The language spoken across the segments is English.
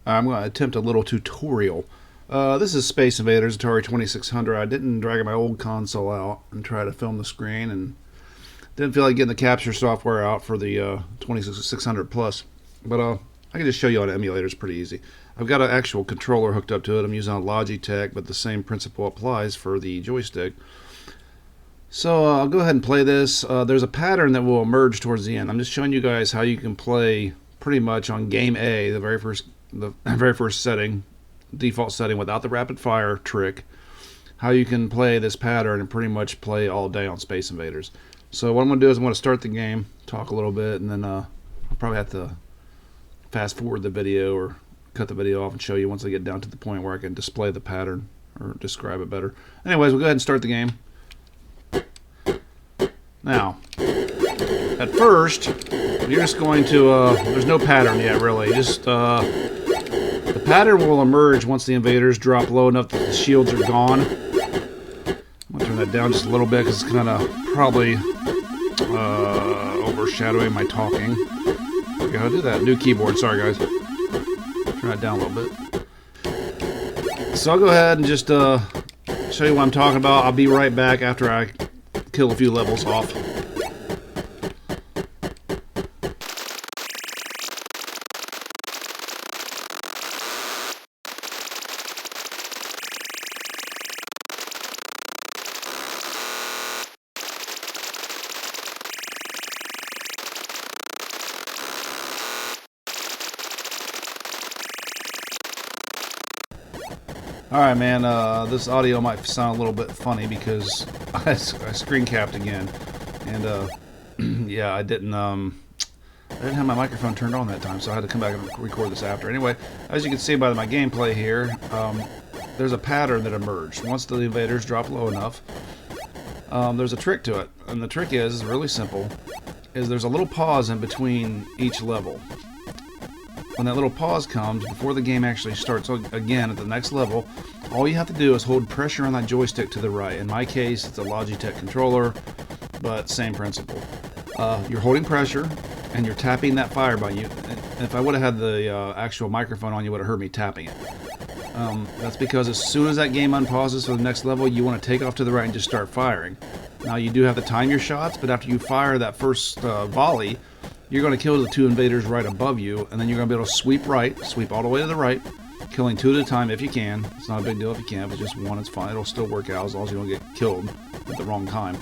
I'm going to attempt a little tutorial. This is Space Invaders Atari 2600. I didn't drag my old console out and try to film the screen, and didn't feel like getting the capture software out for the 2600 Plus. But I can just show you how to emulate it. It's pretty easy. I've got an actual controller hooked up to it. I'm using a Logitech, but the same principle applies for the joystick. So I'll go ahead and play this. There's a pattern that will emerge towards the end. I'm just showing you guys how you can play pretty much on game A, the very first setting, default setting without the rapid fire trick. How you can play this pattern and pretty much play all day on Space Invaders. So what I'm going to do is I'm going to start the game, talk a little bit, and then I'll probably have to fast forward the video or cut the video off and show you once I get down to the point where I can display the pattern or describe it better. Anyways, we'll go ahead and start the game. Now, at first, you're just going to, there's no pattern yet really, just the pattern will emerge once the invaders drop low enough that the shields are gone. I'm going to turn that down just a little bit because it's kind of probably overshadowing my talking. I gotta do that. New keyboard, sorry guys. Turn that down a little bit. So I'll go ahead and just show you what I'm talking about. I'll be right back after I kill a few levels off. Alright man, this audio might sound a little bit funny because I screen capped again, and yeah, I didn't have my microphone turned on that time, so I had to come back and record this after. Anyway, as you can see by my gameplay here, there's a pattern that emerged. Once the invaders drop low enough, there's a trick to it, and the trick is really simple, is there's a little pause in between each level. When that little pause comes, before the game actually starts again at the next level, all you have to do is hold pressure on that joystick to the right. In my case, it's a Logitech controller, but same principle. You're holding pressure, and you're tapping that fire button. If I would have had the actual microphone on, you would have heard me tapping it. That's because as soon as that game unpauses for the next level, you want to take off to the right and just start firing. Now, you do have to time your shots, but after you fire that first volley, you're going to kill the two invaders right above you, and then you're going to be able to sweep right, sweep all the way to the right, killing two at a time if you can. It's not a big deal if you can't, but just one, it's fine. It'll still work out as long as you don't get killed at the wrong time.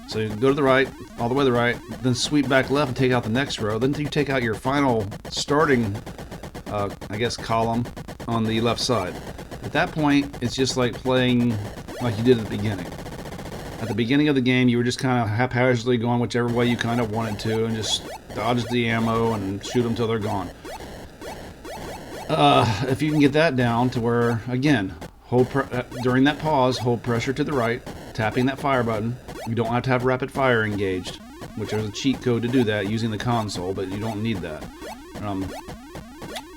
So you go to the right, all the way to the right, then sweep back left and take out the next row. Then you take out your final starting, I guess, column on the left side. At that point, it's just like playing like you did at the beginning. At the beginning of the game, you were just kind of haphazardly going whichever way you kind of wanted to and just dodge the ammo and shoot them till they're gone. If you can get that down to where, again, during that pause, hold pressure to the right, tapping that fire button. You don't have to have rapid fire engaged, which there's a cheat code to do that using the console, but you don't need that.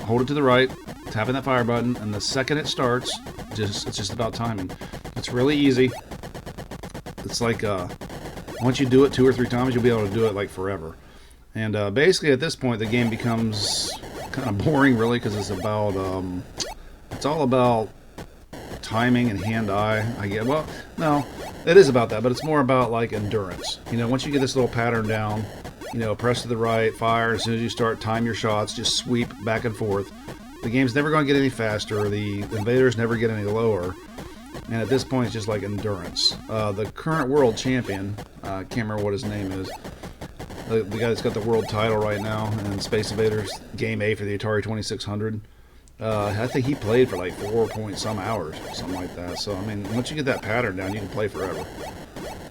Hold it to the right, tapping that fire button, and the second it starts, it's just about timing. It's really easy. It's like once you do it 2 or 3 times, you'll be able to do it like forever. And basically at this point the game becomes kind of boring really, because it's all about timing and hand-eye. Well, no, it is about that, but it's more about like endurance. You know, once you get this little pattern down, you know, press to the right, fire, as soon as you start, time your shots, just sweep back and forth. The game's never going to get any faster, the invaders never get any lower. And at this point, it's just like endurance. The current world champion, I can't remember what his name is, the guy that's got the world title right now in Space Invaders Game A for the Atari 2600, I think he played for like 4 point some hours, something like that. So, I mean, once you get that pattern down, you can play forever.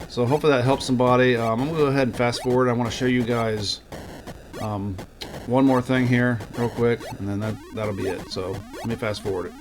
So hopefully that helps somebody. I'm going to go ahead and fast forward. I want to show you guys one more thing here real quick, and then that'll be it. So let me fast forward it.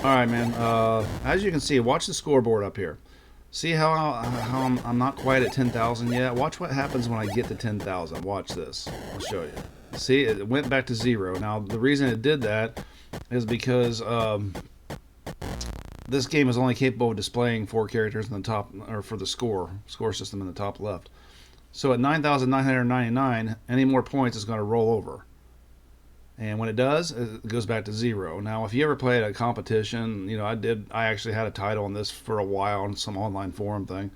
Alright, man. As you can see, watch the scoreboard up here. See how I'm not quite at 10,000 yet? Watch what happens when I get to 10,000. Watch this. I'll show you. See, it went back to 0. Now, the reason it did that is because this game is only capable of displaying 4 characters in the top, or for the score system in the top left. So at 9,999, any more points is going to roll over. And when it does, it goes back to 0. Now, if you ever played a competition, you know, I actually had a title on this for a while on some online forum thing.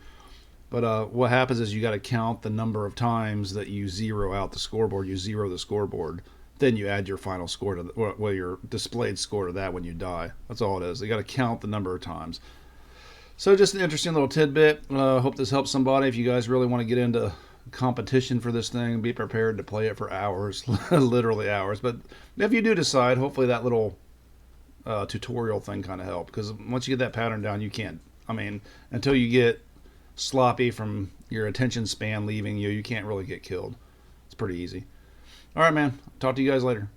But what happens is you got to count the number of times that you zero out the scoreboard. You zero the scoreboard. Then you add your final score to well, your displayed score to that when you die. That's all it is. You got to count the number of times. So just an interesting little tidbit. Hope this helps somebody. If you guys really want to get into competition for this thing, be prepared to play it for hours, literally hours. But if you do decide, hopefully that little tutorial thing kind of helped, because once you get that pattern down, you can't, I mean, until you get sloppy from your attention span leaving you, you can't really get killed. It's pretty easy. All right, man, talk to you guys later.